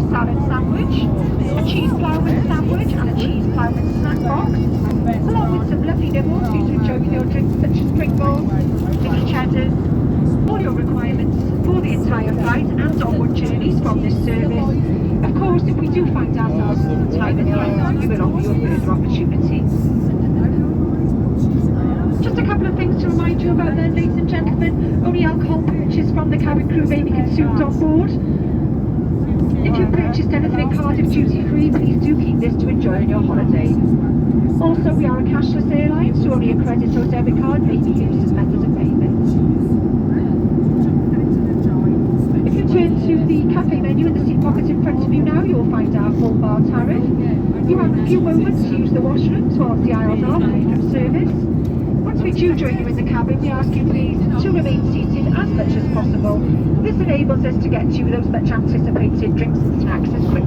salad sandwich, a cheese ploughman sandwich and a cheese ploughman snack box, along with some lovely nibbles for you to enjoy with your drinks such as Pringles, mini cheddars, all your requirements for the entire flight and onward journeys from this service. Of course, if we do find ourselves in time at the end, we will offer you a further opportunity. Just a couple of things to remind you about then, ladies and gentlemen. Only alcohol purchased from the cabin crew may be consumed on board. If you've purchased anything Cardiff duty free, please do keep this to enjoy on your holiday. Also, we are a cashless airline, so only a credit or debit card may be used as method of payment. If you turn to the cafe menu in the seat pocket in front of you now, you'll find our full bar tariff. You have a few moments to use the washrooms whilst the aisles are free from service. Once we do join you in the cabin, we ask you please to remain seated as much as possible. This enables us to get to you those much anticipated drinks and snacks as quickly